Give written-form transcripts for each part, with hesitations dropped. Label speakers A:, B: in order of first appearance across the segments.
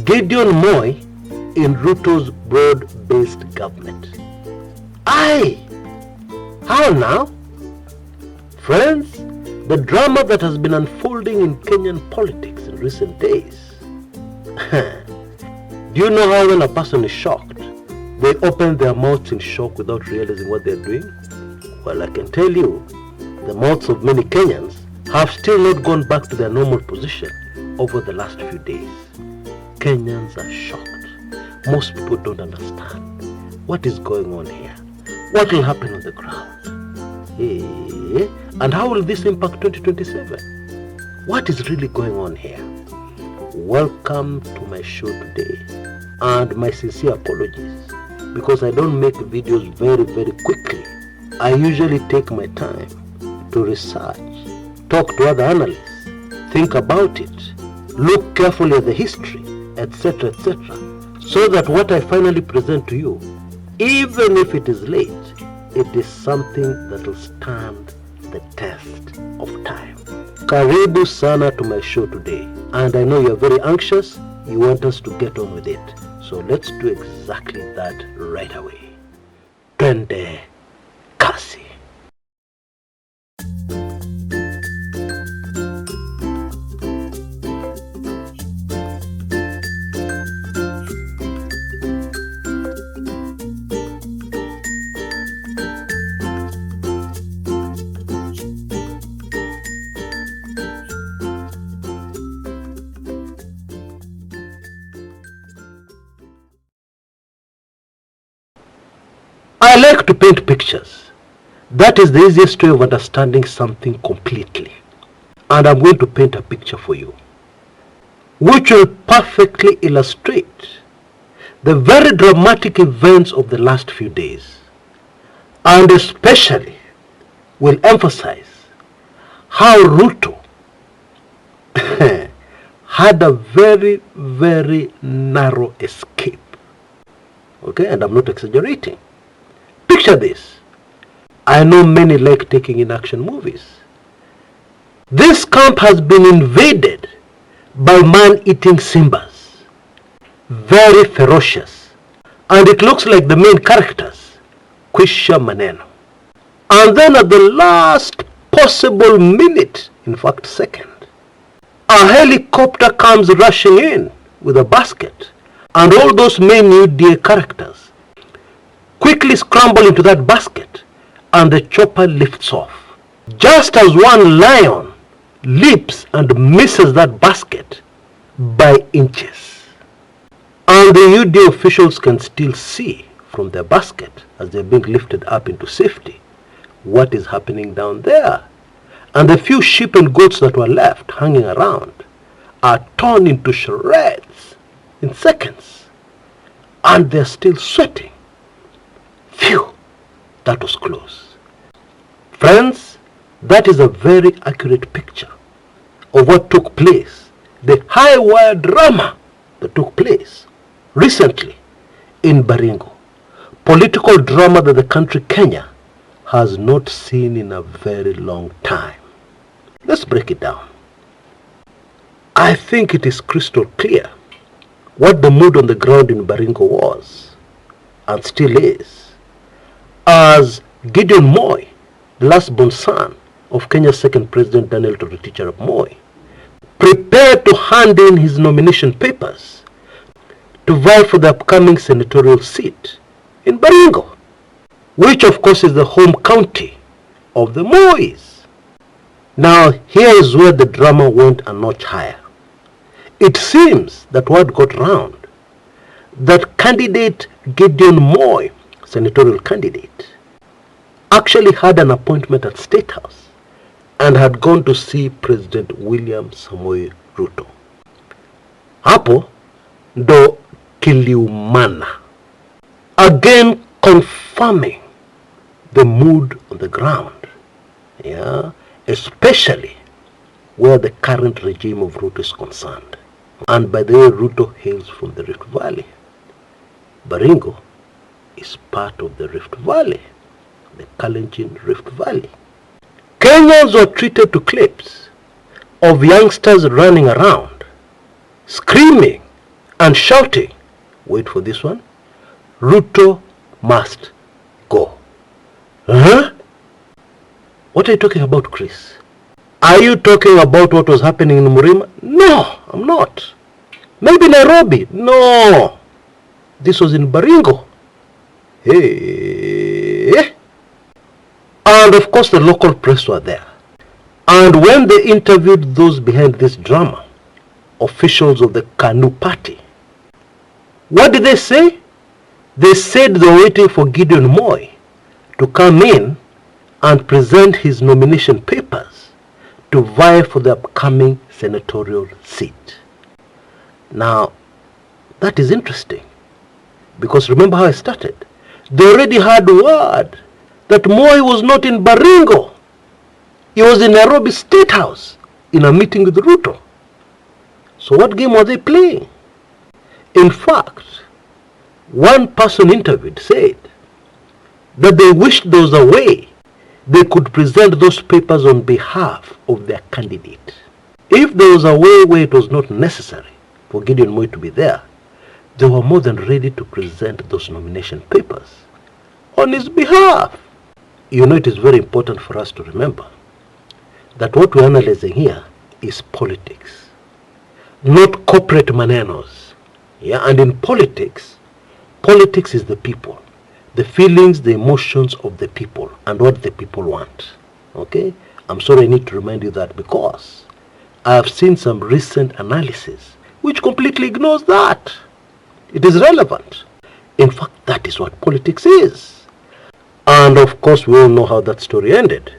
A: Gideon Moi in Ruto's broad-based government. Aye! How now? Friends, the drama that has been unfolding in Kenyan politics in recent days. Do you know how when a person is shocked, they open their mouths in shock without realizing what they're doing? Well, I can tell you, the mouths of many Kenyans have still not gone back to their normal position over the last few days. Kenyans are shocked. Most people don't understand what is going on here. What will happen on the ground? And how will this impact 2027? What is really going on here? Welcome to my show today, and my sincere apologies because I don't make videos very quickly. I usually take my time to research, talk to other analysts, think about it, look carefully at the history, etc., so that what I finally present to you, even if it is late, it is something that will stand the test of time. Karibu sana to my show today, and I know you're very anxious. You want us to get on with it, so let's do exactly that right away. Twende kasi. I like to paint pictures. That is the easiest way of understanding something completely. And I'm going to paint a picture for you, which will perfectly illustrate the very dramatic events of the last few days, and especially will emphasize how Ruto had a very narrow escape. Okay, and I'm not exaggerating. Picture this. I know many like taking in action movies. This camp has been invaded by man-eating Simbas. Very ferocious. And it looks like the main characters, Kwisha Maneno. And then at the last possible minute, in fact second, a helicopter comes rushing in with a basket, and all those main UDA characters quickly scramble into that basket, and the chopper lifts off. Just as one lion leaps and misses that basket by inches. And the UDA officials can still see from their basket, as they're being lifted up into safety, what is happening down there. And the few sheep and goats that were left hanging around are torn into shreds in seconds, and they're still sweating. Phew, that was close. Friends, that is a very accurate picture of what took place, the high-wire drama that took place recently in Baringo. Political drama that the country Kenya has not seen in a very long time. Let's break it down. I think it is crystal clear what the mood on the ground in Baringo was, and still is, as Gideon Moi, the last-born son of Kenya's second president Daniel Toroitich arap Moi, prepared to hand in his nomination papers to vie for the upcoming senatorial seat in Baringo, which of course is the home county of the Mois. Now here is where the drama went a notch higher. It seems that word got round that candidate Gideon Moi, senatorial candidate, actually had an appointment at State House and had gone to see President William Samoei Ruto. Hapo ndo kiliumana, again confirming the mood on the ground, especially where the current regime of Ruto is concerned. And by the way, Ruto hails from the Rift Valley. Baringo is part of the Rift Valley, the Kalenjin Rift Valley. Kenyans were treated to clips of youngsters running around, screaming and shouting, wait for this one, Ruto must go. Huh? What are you talking about, Chris? Are you talking about what was happening in Murima? No, I'm not. Maybe Nairobi? No. This was in Baringo. Hey. And of course the local press were there. And when they interviewed those behind this drama, officials of the KANU party, what did they say? They said they were waiting for Gideon Moi to come in and present his nomination papers to vie for the upcoming senatorial seat. Now, that is interesting, because remember how I started? They already had word that Moi was not in Baringo. He was in Nairobi State House in a meeting with Ruto. So what game were they playing? In fact, one person interviewed said that they wished there was a way they could present those papers on behalf of their candidate. If there was a way where it was not necessary for Gideon Moi to be there, they were more than ready to present those nomination papers on his behalf. You know, it is very important for us to remember that what we're analyzing here is politics, not corporate manenos. Yeah, and in politics is the people, the feelings, the emotions of the people, and what the people want. Okay? I'm sorry I need to remind you that, because I have seen some recent analysis which completely ignores that. It is relevant. In fact, that is what politics is. And of course, we all know how that story ended.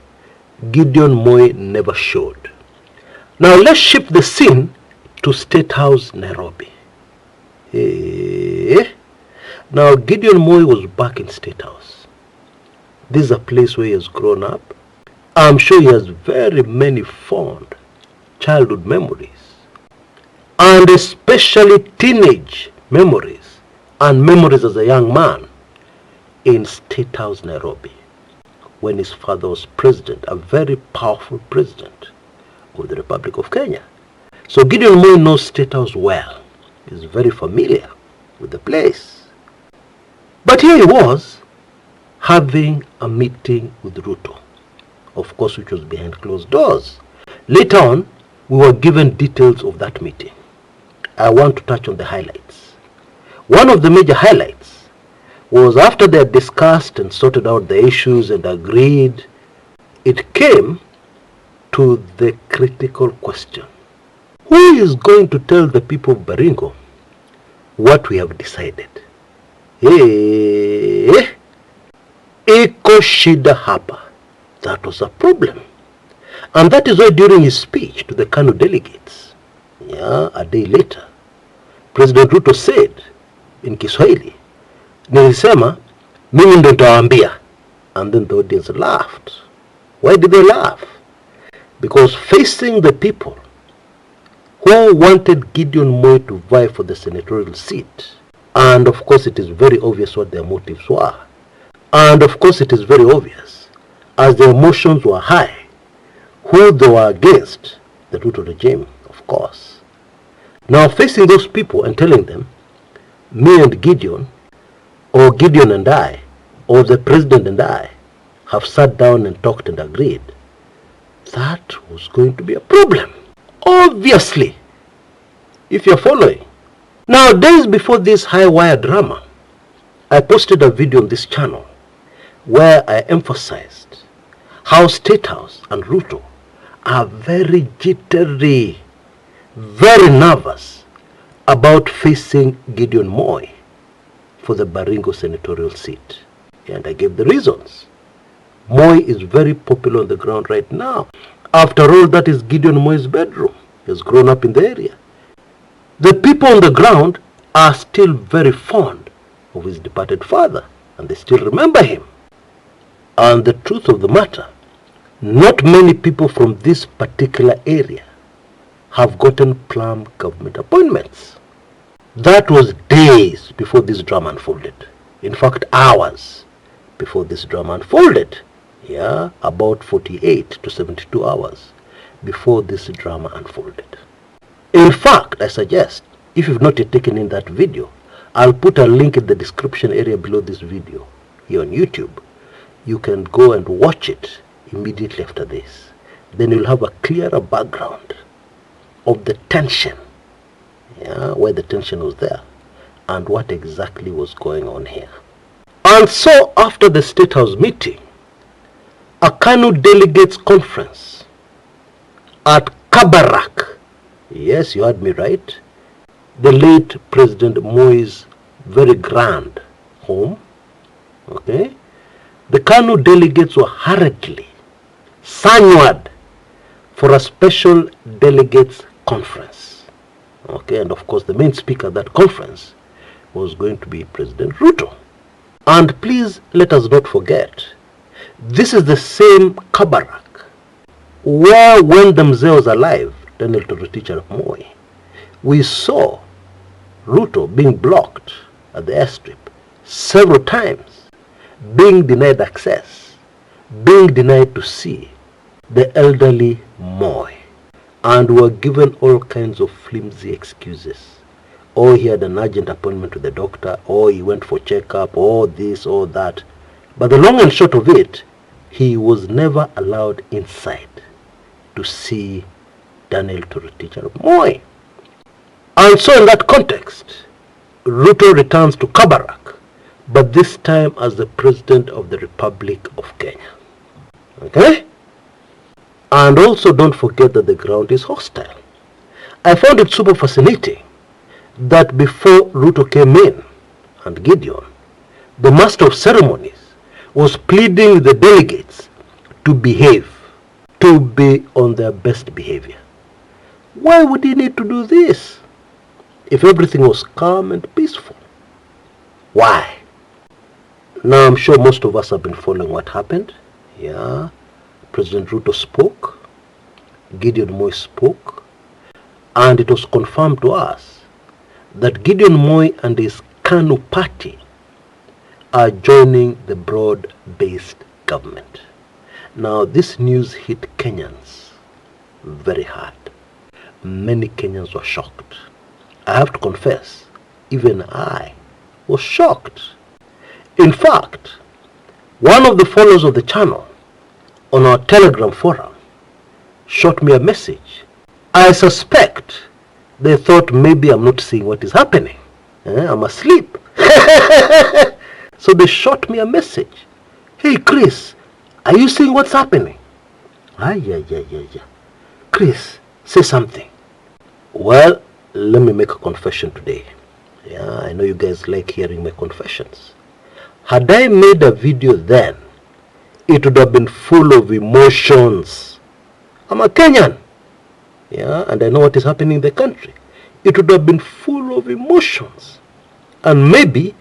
A: Gideon Moi never showed. Now let's shift the scene to State House, Nairobi. Now Gideon Moi was back in State House. This is a place where he has grown up. I'm sure he has very many fond childhood memories, and especially teenage memories and memories as a young man in State House, Nairobi, when his father was president, a very powerful president of the Republic of Kenya. So Gideon Moi knows State House well. He's very familiar with the place. But here he was having a meeting with Ruto, of course, which was behind closed doors. Later on, we were given details of that meeting. I want to touch on the highlights. One of the major highlights was after they had discussed and sorted out the issues and agreed, it came to the critical question. Who is going to tell the people of Baringo what we have decided? Iko shida hapa. That was a problem. And that is why during his speech to the KANU delegates, a day later, President Ruto said in Kiswahili, nilisema, mimi ndo nitawaambia. And then the audience laughed. Why did they laugh? Because facing the people who wanted Gideon Moi to vie for the senatorial seat, and of course it is very obvious what their motives were, and of course it is very obvious, as the emotions were high, who they were against, the Ruto regime, of course. Now facing those people and telling them, me and Gideon, or Gideon and I, or the president and I, have sat down and talked and agreed, that was going to be a problem. Obviously, if you're following. Now, days before this high wire drama, I posted a video on this channel where I emphasized how State House and Ruto are very jittery, very nervous about facing Gideon Moi for the Baringo senatorial seat. And I gave the reasons. Moi is very popular on the ground right now. After all, that is Gideon Moi's bedroom. He has grown up in the area. The people on the ground are still very fond of his departed father, and they still remember him. And the truth of the matter, not many people from this particular area have gotten plum government appointments. That was days before this drama unfolded. In fact, hours before this drama unfolded. About 48 to 72 hours before this drama unfolded. In fact, I suggest if you've not yet taken in that video, I'll put a link in the description area below this video here on YouTube. You can go and watch it immediately after this. Then you'll have a clearer background of the tension, where the tension was there, and what exactly was going on here. And so after the State House meeting, a KANU delegates conference at Kabarak, yes, you heard me right, the late President Moi's very grand home, okay, the KANU delegates were hurriedly signed for a special delegates conference, okay, and of course the main speaker at that conference was going to be President Ruto. And please let us not forget, this is the same Kabarak where, when themselves alive, Daniel Torotichar Moi, we saw Ruto being blocked at the airstrip several times, being denied access, being denied to see the elderly Moi, and were given all kinds of flimsy excuses. Or he had an urgent appointment with the doctor, or he went for checkup, or this, or that. But the long and short of it, he was never allowed inside to see Daniel Torotichar Moi. And so in that context, Ruto returns to Kabarak, but this time as the President of the Republic of Kenya. Okay? And also don't forget that the ground is hostile. I found it super fascinating that before Ruto came in, and Gideon, the master of ceremonies was pleading with the delegates to behave, to be on their best behavior. Why would he need to do this if everything was calm and peaceful? Why? Now I'm sure most of us have been following what happened. Yeah, President Ruto spoke, Gideon Moi spoke, and it was confirmed to us that Gideon Moi and his KANU party are joining the broad-based government. Now this news hit Kenyans very hard. Many Kenyans were shocked. I have to confess, even I was shocked. In fact, one of the followers of the channel on our Telegram forum shot me a message. I suspect they thought maybe I'm not seeing what is happening. I'm asleep. So they shot me a message. Hey Chris, are you seeing what's happening? Chris, say something. Well, let me make a confession today. Yeah, I know you guys like hearing my confessions. Had I made a video then, it would have been full of emotions. I'm a Kenyan. Yeah, and I know what is happening in the country. It would have been full of emotions. And maybe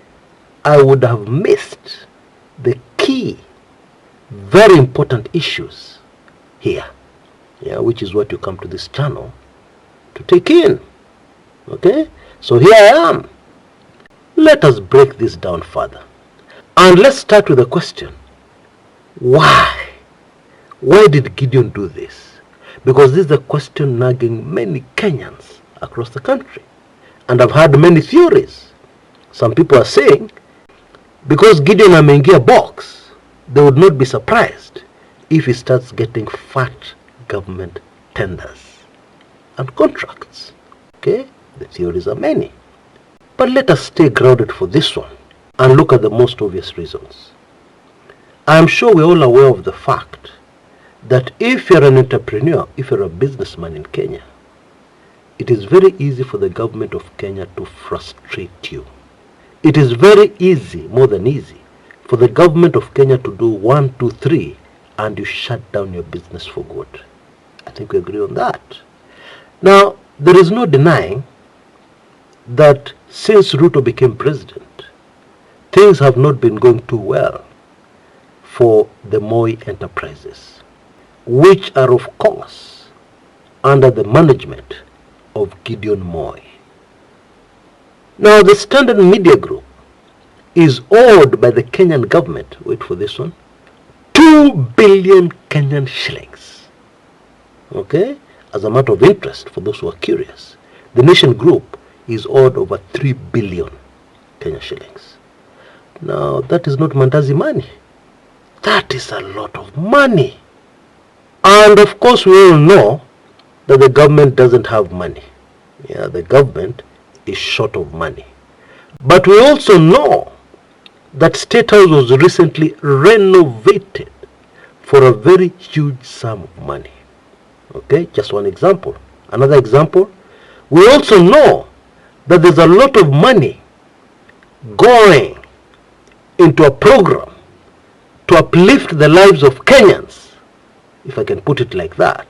A: I would have missed the key, very important issues here. Yeah, which is what you come to this channel to take in. Okay? So here I am. Let us break this down further. And let's start with the question. Why? Why did Gideon do this? Because this is the question nagging many Kenyans across the country. And I've heard many theories. Some people are saying, because Gideon ameingia a box, they would not be surprised if he starts getting fat government tenders and contracts. Okay? The theories are many. But let us stay grounded for this one and look at the most obvious reasons. I am sure we're all aware of the fact that if you're an entrepreneur, if you're a businessman in Kenya, it is very easy for the government of Kenya to frustrate you. It is very easy, more than easy, for the government of Kenya to do 1, 2, 3 and you shut down your business for good. I think we agree on that. Now, there is no denying that since Ruto became president, things have not been going too well for the Moi enterprises, which are of course under the management of Gideon Moi. Now the Standard Media Group is owed by the Kenyan government, wait for this one, 2 billion Kenyan shillings. Okay? As a matter of interest, for those who are curious, the Nation Group is owed over 3 billion Kenya shillings. Now, that is not mandazi money. That is a lot of money. And of course, we all know that the government doesn't have money. Yeah, the government is short of money. But we also know that State House was recently renovated for a very huge sum of money. Okay, just one example. Another example, we also know that there's a lot of money going into a program to uplift the lives of Kenyans, if I can put it like that,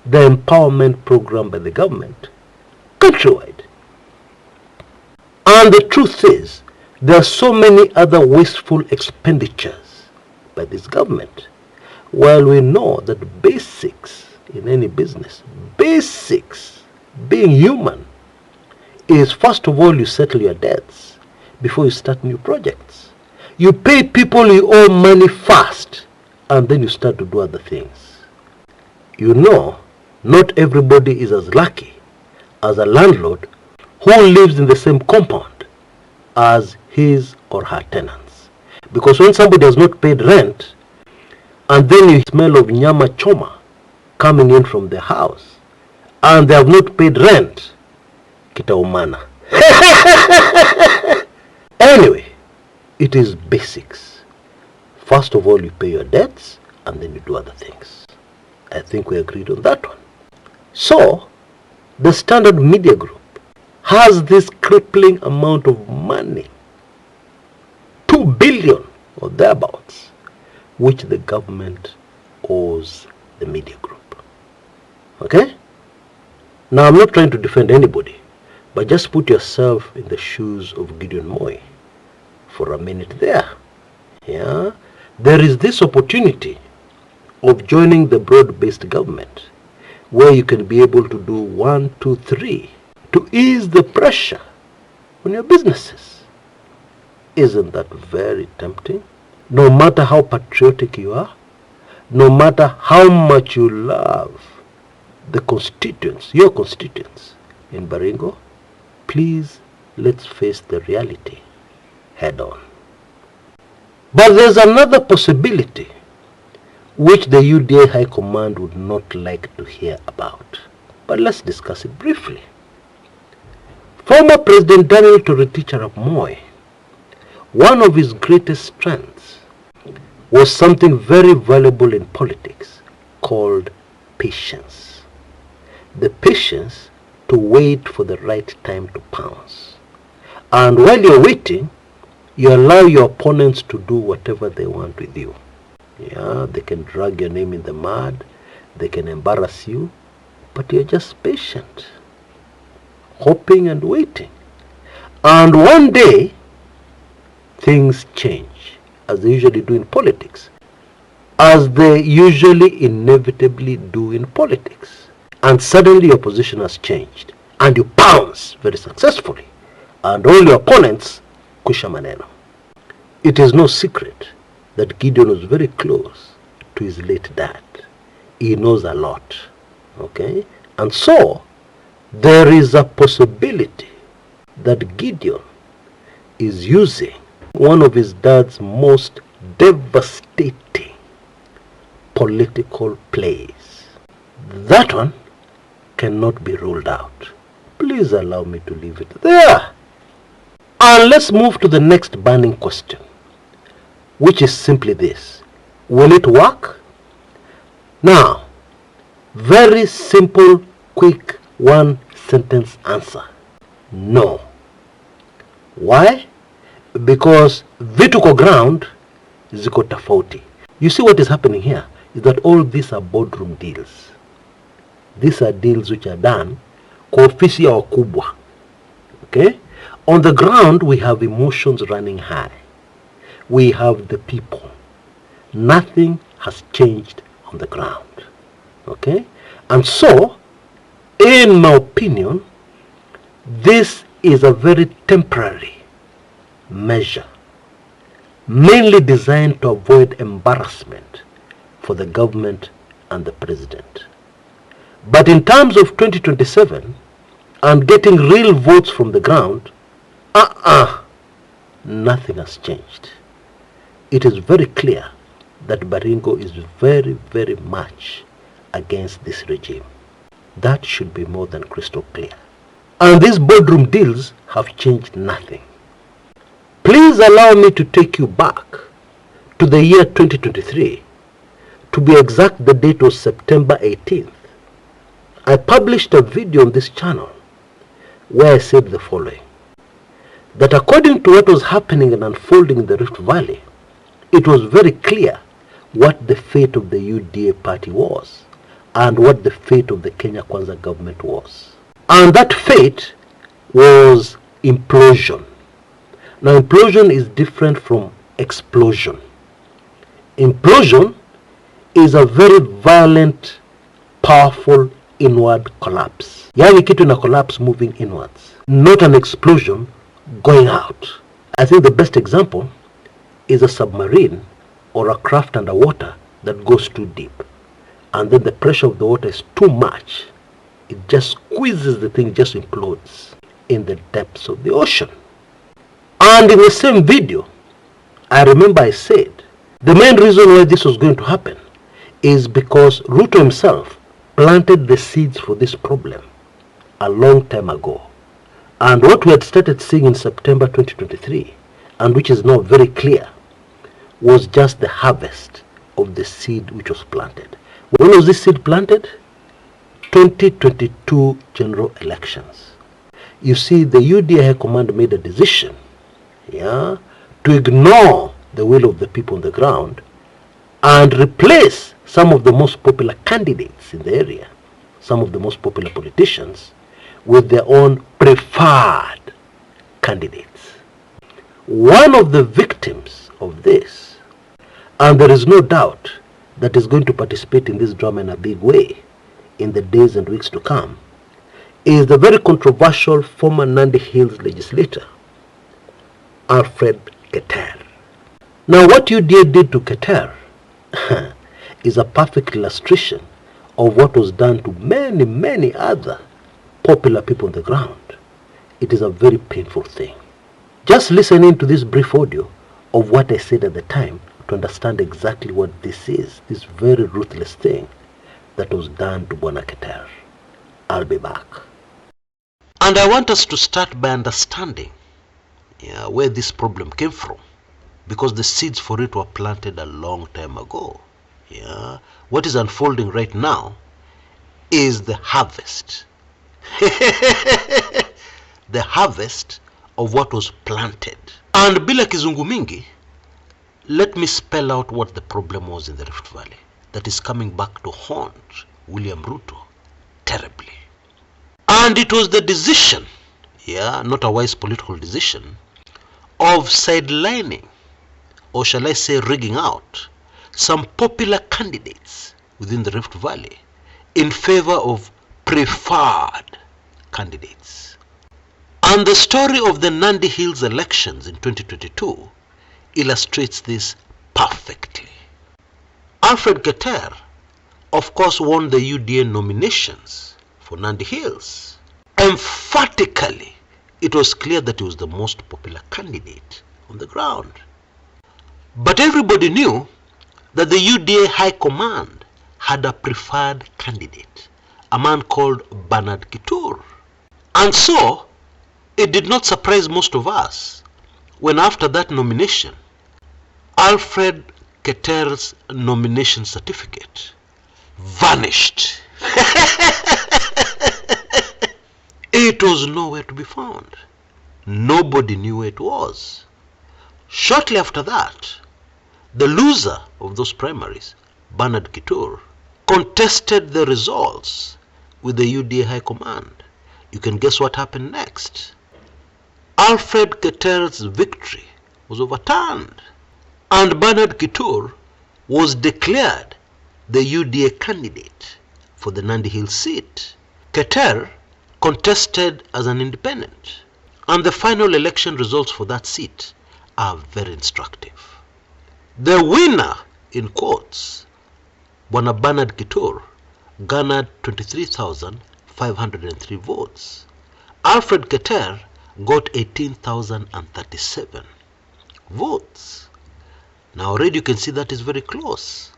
A: the empowerment program by the government, countrywide. And the truth is, there are so many other wasteful expenditures by this government. While we know that basics in any business, basics, being human, is first of all you settle your debts before you start new projects. You pay people you owe money first, and then you start to do other things. You know, not everybody is as lucky as a landlord who lives in the same compound as his or her tenants. Because when somebody has not paid rent, and then you smell of nyama choma coming in from the house, and they have not paid rent, kitaumana. Anyway, it is basics. First of all, you pay your debts, and then you do other things. I think we agreed on that one. So, the Standard Media Group has this crippling amount of money, 2 billion or thereabouts, which the government owes the media group. Okay? Now, I'm not trying to defend anybody, but just put yourself in the shoes of Gideon Moi for a minute there. Yeah? There is this opportunity of joining the broad-based government where you can be able to do 1, 2, 3 to ease the pressure on your businesses. Isn't that very tempting? No matter how patriotic you are, no matter how much you love the constituents, your constituents in Baringo, please let's face the reality head on. But there's another possibility which the UDA High Command would not like to hear about. But let's discuss it briefly. Former President Daniel Arap Moi, one of his greatest strengths was something very valuable in politics called patience. The patience to wait for the right time to pounce. And while you're waiting, you allow your opponents to do whatever they want with you. Yeah, they can drag your name in the mud, they can embarrass you, but you're just patient, hoping and waiting. And one day, things change, as they usually do in politics, as they usually inevitably do in politics. And suddenly your position has changed, and you pounce very successfully, and all your opponents kusha maneno. It is no secret that Gideon was very close to his late dad. He knows a lot, okay? And so, there is a possibility that Gideon is using one of his dad's most devastating political plays. That one cannot be ruled out. Please allow me to leave it there. And let's move to the next burning question, which is simply this: will it work? Now, very simple, quick, one sentence answer: no. Why? Because vitu kwa ground ziko tofauti. You see what is happening here is that all these are boardroom deals. These are deals which are done kwa ofisi ya wakubwa. Okay? On the ground, we have emotions running high. We have the people. Nothing has changed on the ground. Okay? And so, in my opinion, this is a very temporary measure, mainly designed to avoid embarrassment for the government and the president. But in terms of 2027, and getting real votes from the ground, nothing has changed. It is very clear that Baringo is very, very much against this regime. That should be more than crystal clear. And these boardroom deals have changed nothing. Please allow me to take you back to the year 2023. To be exact, the date was September 18th. I published a video on this channel where I said the following: that according to what was happening and unfolding in the Rift Valley, it was very clear what the fate of the UDA party was and what the fate of the Kenya Kwanza government was. And that fate was implosion. Now, implosion is different from explosion. Implosion is a very violent, powerful inward collapse. Yani kitu ina collapse moving inwards, not an explosion going out. I think the best example is a submarine or a craft underwater that goes too deep, and then the pressure of the water is too much. It just squeezes the thing, just implodes in the depths of the ocean. And in the same video, I remember I said the main reason why this was going to happen is because Ruto himself planted the seeds for this problem a long time ago. And what we had started seeing in September 2023, and which is now very clear, was just the harvest of the seed which was planted. When was this seed planted? 2022 general elections. You see, the UDA High Command made a decision, to ignore the will of the people on the ground and replace some of the most popular candidates in the area, some of the most popular politicians, with their own preferred candidates. One of the victims of this, and there is no doubt that is going to participate in this drama in a big way in the days and weeks to come, is the very controversial former Nandi Hills legislator, Alfred Keter. Now, what UDA did to Keter is a perfect illustration of what was done to many, many other popular people on the ground. It is a very painful thing. Just listening to this brief audio of what I said at the time to understand exactly what this is, this very ruthless thing that was done to Bwana Keter. I'll be back. And I want us to start by understanding where this problem came from, because the seeds for it were planted a long time ago. What is unfolding right now is the harvest. The harvest of what was planted. And bila kizungu mingi, let me spell out what the problem was in the Rift Valley that is coming back to haunt William Ruto terribly. And it was the decision, not a wise political decision, of sidelining, or shall I say rigging out, some popular candidates within the Rift Valley in favor of preferred candidates. And the story of the Nandi Hills elections in 2022 illustrates this perfectly. Alfred Keter, of course, won the UDA nominations for Nandi Hills. Emphatically, it was clear that he was the most popular candidate on the ground. But everybody knew that the UDA High Command had a preferred candidate, a man called Bernard Kitur. And so, it did not surprise most of us when after that nomination, Alfred Keter's nomination certificate vanished. It was nowhere to be found. Nobody knew where it was. Shortly after that, the loser of those primaries, Bernard Kitur, contested the results with the UDA High Command. You can guess what happened next. Alfred Keter's victory was overturned, and Bernard Kitur was declared the UDA candidate for the Nandi Hills seat. Keter contested as an independent, and the final election results for that seat are very instructive. The winner, in quotes, Bwana Bernard Kitur, garnered 23,503 votes, Alfred Keter got 18,037 votes. Now already you can see that is very close.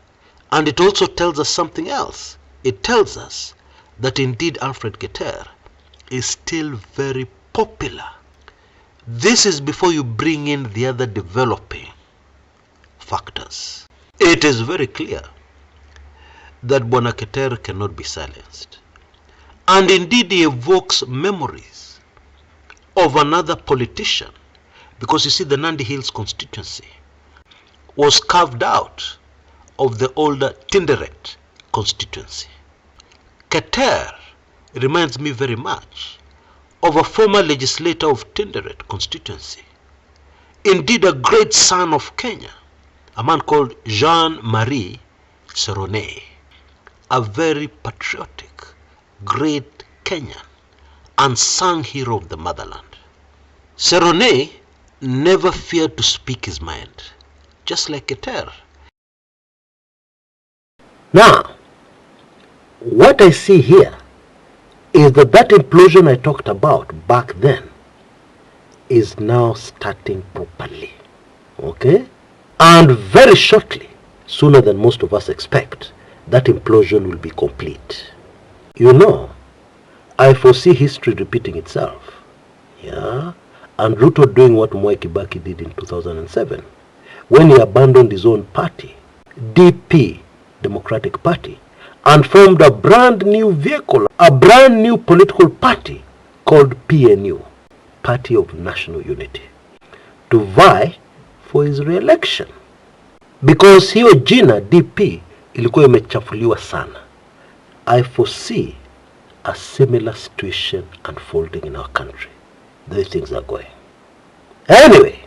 A: And it also tells us something else. It tells us that indeed Alfred Keter is still very popular. This is before you bring in the other developing factors. It is very clear that Bwana Keter cannot be silenced. And indeed he evokes memories of another politician, because you see the Nandi Hills constituency was carved out of the older Tinderet constituency. Keter reminds me very much of a former legislator of Tinderet constituency, indeed a great son of Kenya, a man called Jean-Marie Serone, a very patriotic, great Kenyan, unsung hero of the motherland. Serone never feared to speak his mind, just like Keter. Now, what I see here is that that implosion I talked about back then is now starting properly. Okay? And very shortly, sooner than most of us expect, that implosion will be complete. You know, I foresee history repeating itself. Yeah? And Ruto doing what Mwai Kibaki did in 2007, when he abandoned his own party, DP, Democratic Party, and formed a brand new vehicle, a brand new political party called PNU, Party of National Unity, to vie for his re-election. Because hiyo jina DP ilikuwa imechafuliwa sana. I foresee a similar situation unfolding in our country. The way things are going. Anyway,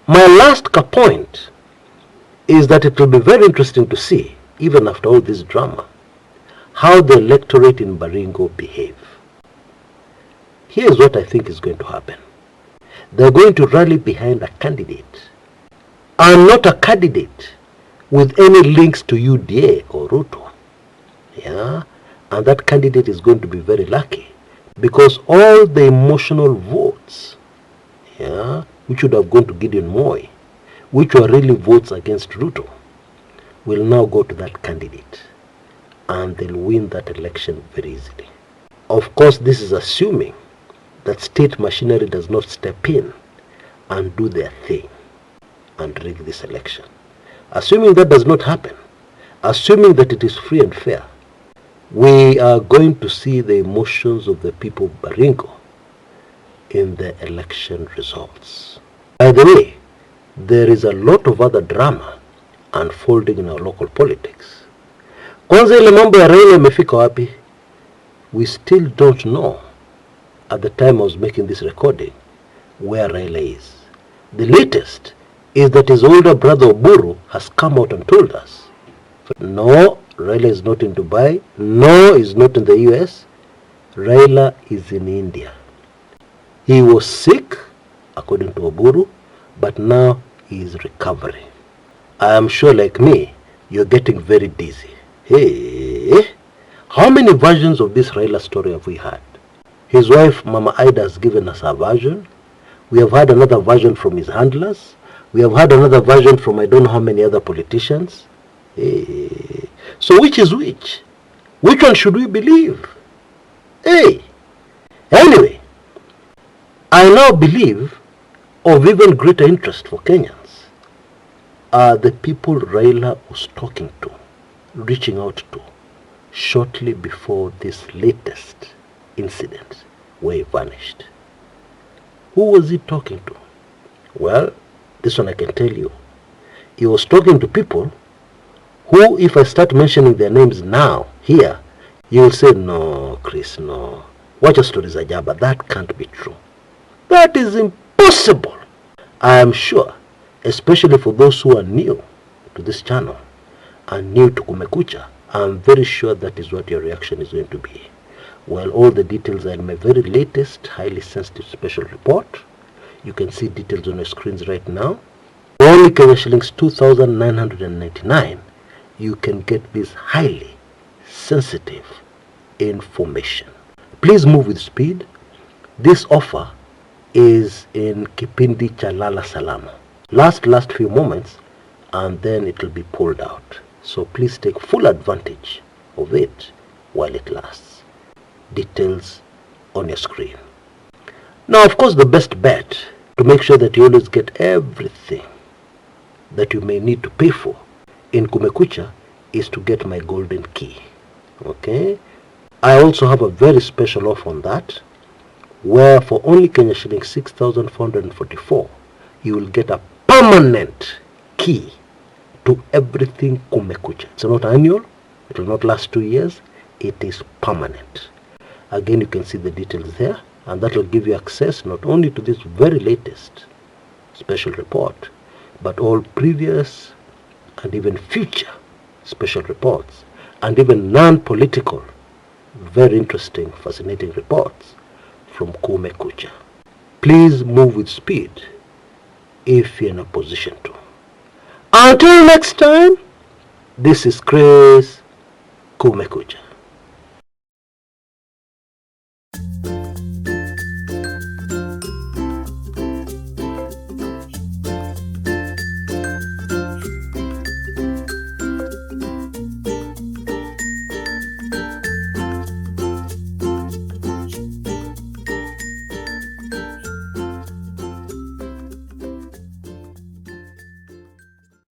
A: my last point is that it will be very interesting to see, even after all this drama, how the electorate in Baringo behave. Here's what I think is going to happen. They're going to rally behind a candidate, and not a candidate with any links to UDA or Ruto. Yeah? And that candidate is going to be very lucky, because all the emotional votes, yeah, which would have gone to Gideon Moi, which were really votes against Ruto, will now go to that candidate, and they'll win that election very easily. Of course, this is assuming that state machinery does not step in and do their thing and rig this election. Assuming that does not happen, assuming that it is free and fair, we are going to see the emotions of the people of Baringo in the election results. By the way, there is a lot of other drama unfolding in our local politics. Kwanza ile mambo ya Raila imefika wapi? We still don't know, at the time I was making this recording, where Raila is. The latest is that his older brother Oburu has come out and told us, no, Raila is not in Dubai, no, he's not in the US, Raila is in India. He was sick, according to Oburu, but now he is recovering. I am sure, like me, you're getting very dizzy. Hey, how many versions of this Raila story have we had? His wife, Mama Ida, has given us a version. We have had another version from his handlers. We have had another version from I don't know how many other politicians. Hey. So which is which? Which one should we believe? Hey. Anyway, I now believe of even greater interest for Kenyans are the people Raila was talking to, reaching out to, shortly before this latest incident where he vanished. Who was he talking to? Well, this one I can tell you. He was talking to people who, if I start mentioning their names now, here, you will say, no, Chris, no. Watch your stories, Ajaba. That can't be true. That is impossible. I am sure, especially for those who are new to this channel and new to Kumekucha, I am very sure that is what your reaction is going to be. Well, all the details are in my very latest, highly sensitive special report. You can see details on your screens right now. Only Kenya shillings 2,999, you can get this highly sensitive information. Please move with speed. This offer is in Kipindi Chalala Salama. Last few moments, and then it will be pulled out. So please take full advantage of it while it lasts. Details on your screen. Now, of course, the best bet to make sure that you always get everything that you may need to pay for in Kumekucha is to get my golden key. Okay? I also have a very special offer on that, where for only Kenya shilling 6,444, you will get a permanent key to everything Kumekucha. It's not annual, it will not last 2 years, it is permanent. Again, you can see the details there, and that will give you access not only to this very latest special report, but all previous and even future special reports, and even non-political, very interesting, fascinating reports from Kumekucha. Please move with speed if you're in a position to. Until next time, this is Chris Kumekucha.